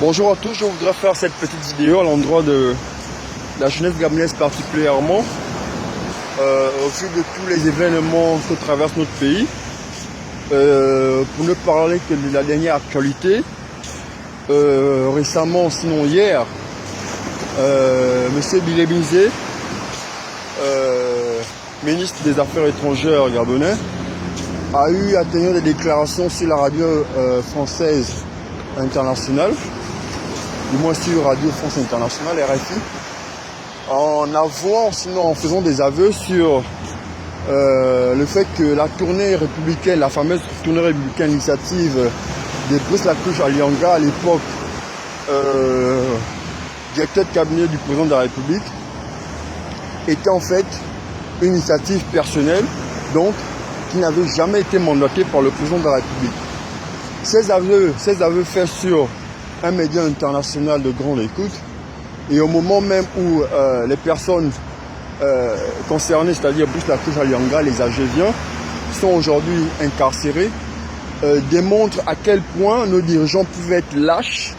Bonjour à tous, je voudrais faire cette petite vidéo à l'endroit de la jeunesse gabonaise particulièrement, au vu de tous les événements que traverse notre pays, pour ne parler que de la dernière actualité. Récemment, sinon hier, M. Bilé Binzé, ministre des Affaires étrangères gabonais, a eu à tenir des déclarations sur la radio française internationale, du moins sur Radio France Internationale, RFI, en avouant, sinon en faisant des aveux sur le fait que la tournée républicaine, la fameuse tournée républicaine initiative de Brice Lacouche Alianga, à l'époque directeur de cabinet du président de la République, était en fait une initiative personnelle, donc qui n'avait jamais été mandatée par le président de la République. Ces aveux faits sur un média international de grande écoute, et au moment même où les personnes concernées, c'est-à-dire Brice Lacouche Alianga, les Algériens, sont aujourd'hui incarcérés, démontrent à quel point nos dirigeants pouvaient être lâches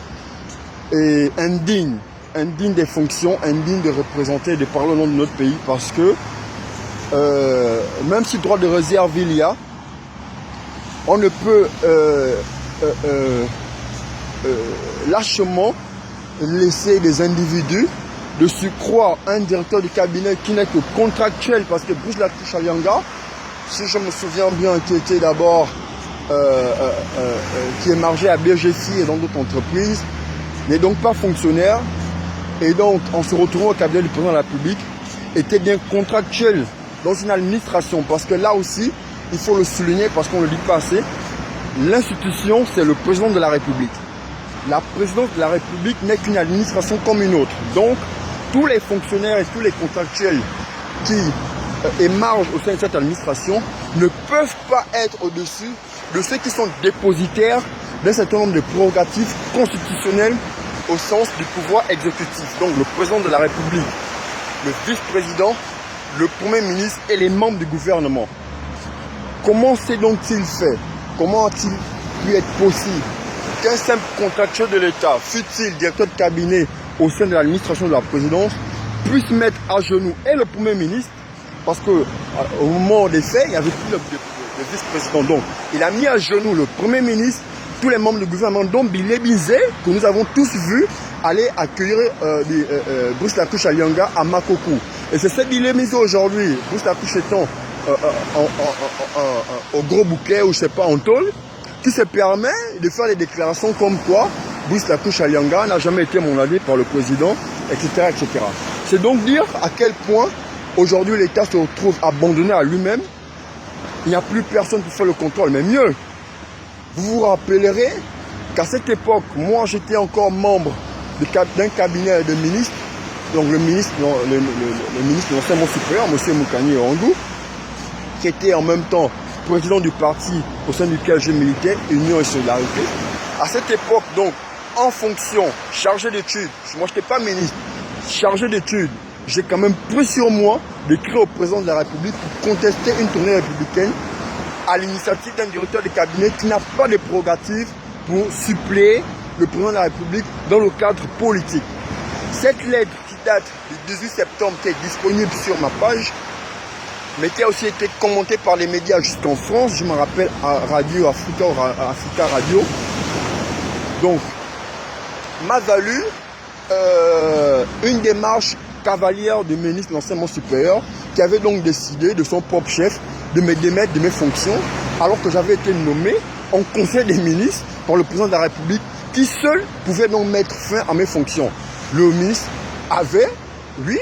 et indignes des fonctions, indignes de représenter et de parler au nom de notre pays, parce que même si droit de réserve il y a, on ne peut lâchement laisser des individus, de surcroît un directeur de cabinet qui n'est que contractuel, parce que Brice Lacouche Alianga, si je me souviens bien, qui était d'abord qui émargeait à BGFI et dans d'autres entreprises, n'est donc pas fonctionnaire, et donc en se retrouvant au cabinet du président de la République, était bien contractuel dans une administration, parce que là aussi, il faut le souligner parce qu'on ne le dit pas assez, l'institution c'est le président de la République. La présidence de la République n'est qu'une administration comme une autre. Donc, tous les fonctionnaires et tous les contractuels qui émargent au sein de cette administration ne peuvent pas être au-dessus de ceux qui sont dépositaires d'un certain nombre de prérogatives constitutionnelles au sens du pouvoir exécutif. Donc, le président de la République, le vice-président, le premier ministre et les membres du gouvernement. Comment s'est donc-il fait? Comment a-t-il pu être possible qu'un simple contractuel de l'État, fût-il directeur de cabinet au sein de l'administration de la présidence, puisse mettre à genoux et le Premier ministre, parce que au moment des faits, il n'y avait plus le vice-président. Donc, il a mis à genoux le Premier ministre, tous les membres du gouvernement, dont Bilé Binzé, que nous avons tous vu aller accueillir Brice Lacouche Alianga à Makoko. Et c'est ce Bilé Binzé aujourd'hui, Brice Lacouche étant au gros bouquet ou je sais pas en tôle, qui se permet de faire des déclarations comme quoi Brice Lacouche Alianga n'a jamais été mandaté par le président, etc. etc. C'est donc dire à quel point aujourd'hui l'État se retrouve abandonné à lui-même. Il n'y a plus personne pour faire le contrôle, mais mieux. Vous vous rappellerez qu'à cette époque, moi j'étais encore membre d'un cabinet de ministres, donc le ministre de l'enseignement supérieur, M. Moukani Orangou, qui était en même temps président du parti au sein duquel je militais, Union et Solidarité. À cette époque, donc, en fonction, chargé d'études, moi je n'étais pas ministre, chargé d'études, j'ai quand même pris sur moi d'écrire au président de la République pour contester une tournée républicaine à l'initiative d'un directeur de cabinet qui n'a pas de prérogatives pour suppléer le président de la République dans le cadre politique. Cette lettre qui date du 18 septembre, qui est disponible sur ma page, mais qui a aussi été commentée par les médias jusqu'en France, je me rappelle à Radio Africa, Africa Radio, donc m'a valu une démarche cavalière du ministre de l'enseignement supérieur, qui avait donc décidé de son propre chef de me démettre de mes fonctions, alors que j'avais été nommé en conseil des ministres par le président de la République, qui seul pouvait donc mettre fin à mes fonctions. Le ministre avait, lui,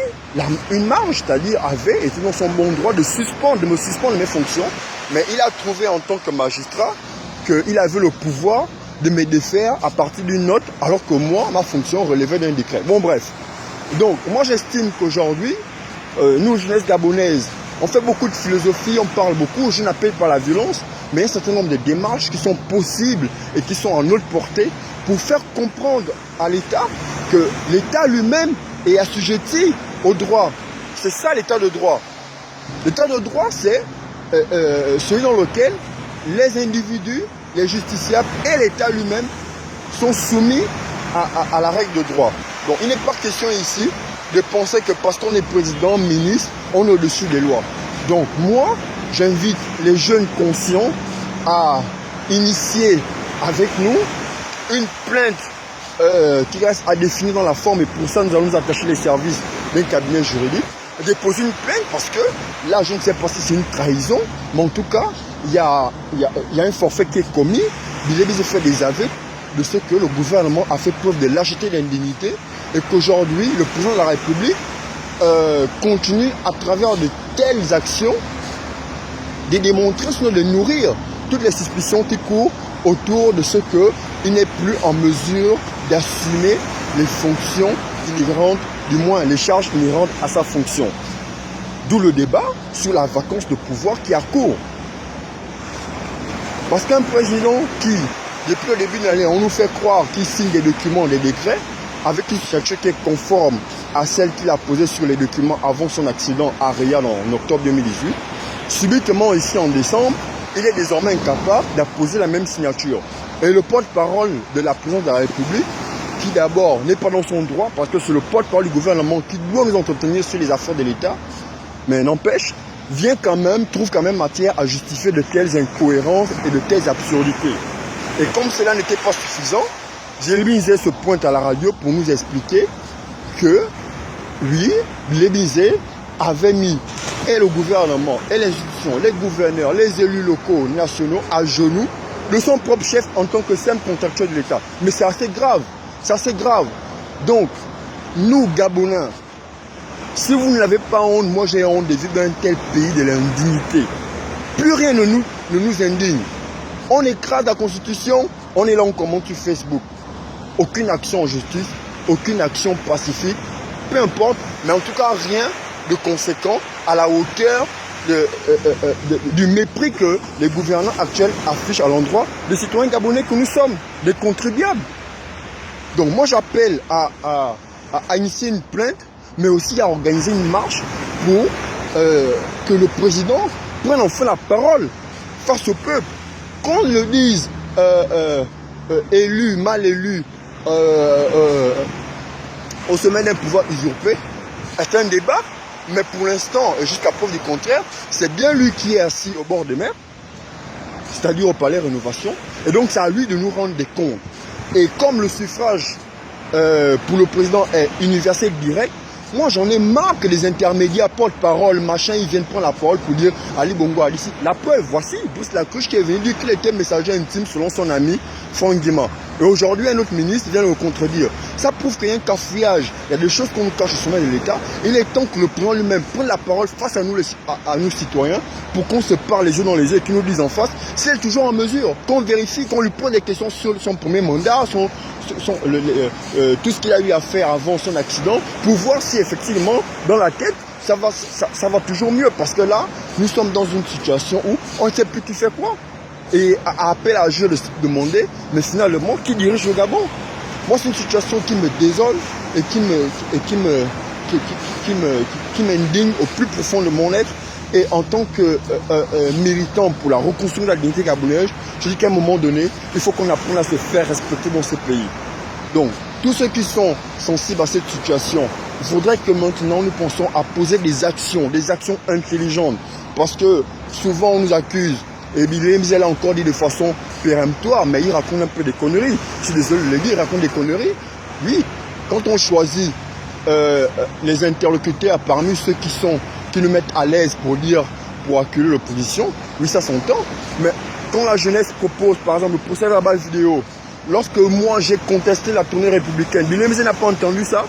une marge, c'est-à-dire avait été dans son bon droit de me suspendre de mes fonctions, mais il a trouvé en tant que magistrat qu'il avait le pouvoir de me défaire à partir d'une note, alors que moi, ma fonction relevait d'un décret. Bon, bref. Donc, moi, j'estime qu'aujourd'hui, nous, jeunesse gabonaise, on fait beaucoup de philosophie, on parle beaucoup, je n'appelle pas la violence, mais il y a un certain nombre de démarches qui sont possibles et qui sont en notre portée pour faire comprendre à l'État que l'État lui-même est assujetti au droit. C'est ça l'état de droit. L'état de droit, c'est celui dans lequel les individus, les justiciables et l'État lui-même sont soumis à la règle de droit. Donc il n'est pas question ici de penser que parce qu'on est président, ministre, on est au-dessus des lois. Donc moi, j'invite les jeunes conscients à initier avec nous une plainte qui reste à définir dans la forme, et pour ça nous allons nous attacher les services d'un cabinet juridique, déposer une plainte parce que là je ne sais pas si c'est une trahison, mais en tout cas il y a un forfait qui est commis. Il est fait des aveux de ce que le gouvernement a fait preuve de lâcheté et d'indignité, et qu'aujourd'hui le président de la République continue à travers de telles actions de démontrer, sinon de nourrir toutes les suspicions qui courent autour de ce qu'il n'est plus en mesure d'assumer les fonctions inhérentes, du moins les charges inhérentes à sa fonction. D'où le débat sur la vacance de pouvoir qui a cours. Parce qu'un président qui, depuis le début de l'année, on nous fait croire qu'il signe des documents, des décrets, avec une signature qui est conforme à celle qu'il a posée sur les documents avant son accident à Riyad en octobre 2018, subitement ici en décembre, il est désormais incapable d'apposer la même signature. Et le porte-parole de la présidence de la République, qui d'abord n'est pas dans son droit, parce que c'est le porte-parole du gouvernement qui doit nous entretenir sur les affaires de l'État, mais n'empêche, trouve quand même matière à justifier de telles incohérences et de telles absurdités. Et comme cela n'était pas suffisant, Jérémy Nzé se pointe à la radio pour nous expliquer que lui, Nzé, avait mis et le gouvernement, et les institutions, les gouverneurs, les élus locaux, nationaux, à genoux de son propre chef en tant que simple contractuel de l'État. Mais c'est assez grave, c'est assez grave. Donc, nous, Gabonais, si vous n'avez pas honte, moi j'ai honte de vivre dans un tel pays de l'indignité. Plus rien ne nous indigne. On écrase la Constitution, on est là, on commente sur Facebook. Aucune action en justice, aucune action pacifique, peu importe, mais en tout cas rien de conséquent à la hauteur du mépris que les gouvernants actuels affichent à l'endroit des citoyens gabonais que nous sommes, des contribuables. Donc moi j'appelle à initier une plainte, mais aussi à organiser une marche pour que le président prenne enfin la parole face au peuple. Qu'on le dise élu, mal élu, au sommet d'un pouvoir usurpé, c'est un débat, mais pour l'instant, et jusqu'à preuve du contraire, c'est bien lui qui est assis au bord de mer, c'est-à-dire au Palais Rénovation, et donc c'est à lui de nous rendre des comptes. Et comme le suffrage pour le président est universel direct, moi j'en ai marre que les intermédiaires, porte-parole, machin, ils viennent prendre la parole pour dire Ali Bongo Ali. La preuve, voici, Bruce Lacruche qui est venu dire qu'il était messager intime selon son ami Franck Guima. Et aujourd'hui, un autre ministre vient le contredire. Ça prouve qu'il y a un cafouillage. Il y a des choses qu'on nous cache au sommet de l'État. Il est temps que le président lui-même prenne la parole face à nous, à nous citoyens, pour qu'on se parle les yeux dans les yeux et qu'il nous dise en face s'il est toujours en mesure, qu'on vérifie, qu'on lui pose des questions sur son premier mandat, tout ce qu'il a eu à faire avant son accident, pour voir si effectivement, dans la tête, ça va toujours mieux. Parce que là, nous sommes dans une situation où on ne sait plus qui fait quoi. Et à appel à jeu de se demander, mais finalement, qui dirige le Gabon? Moi, c'est une situation qui me désole et qui m'indigne au plus profond de mon être. Et en tant que militant pour la reconstruction de la dignité gabonaise, je dis qu'à un moment donné, il faut qu'on apprenne à se faire respecter dans ce pays. Donc, tous ceux qui sont sensibles à cette situation, il faudrait que maintenant nous pensions à poser des actions intelligentes. Parce que souvent on nous accuse, et Bill a encore dit de façon péremptoire, mais il raconte un peu des conneries. Je suis désolé de le dire, il raconte des conneries. Oui, quand on choisit les interlocuteurs parmi ceux qui nous mettent à l'aise pour accueillir l'opposition, oui, ça s'entend. Mais quand la jeunesse propose, par exemple, le procès verbal vidéo, lorsque moi j'ai contesté la tournée républicaine, Bill n'a pas entendu ça.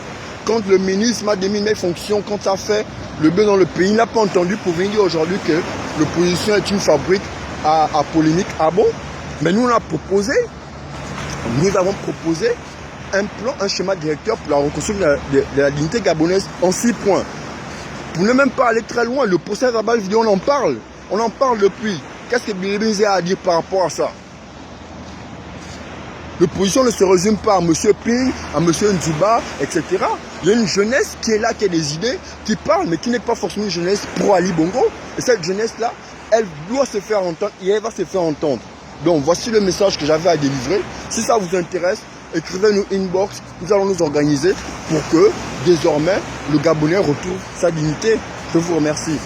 Quand le ministre m'a démis mes fonctions, quand ça fait le bien dans le pays, il n'a pas entendu pour venir dire aujourd'hui que l'opposition est une fabrique à polémique. Ah bon? Mais nous, nous avons proposé un plan, un schéma directeur pour la reconstruction de la dignité gabonaise en 6 points. Pour ne même pas aller très loin, le procès verbal vidéo, on en parle depuis. Qu'est-ce que Bill a à dire par rapport à ça? L'opposition ne se résume pas à M. Ping, à M. Nzuba, etc. Il y a une jeunesse qui est là, qui a des idées, qui parle, mais qui n'est pas forcément une jeunesse pro Ali Bongo. Et cette jeunesse-là, elle doit se faire entendre et elle va se faire entendre. Donc voici le message que j'avais à délivrer. Si ça vous intéresse, écrivez-nous inbox, nous allons nous organiser pour que désormais le Gabonais retrouve sa dignité. Je vous remercie.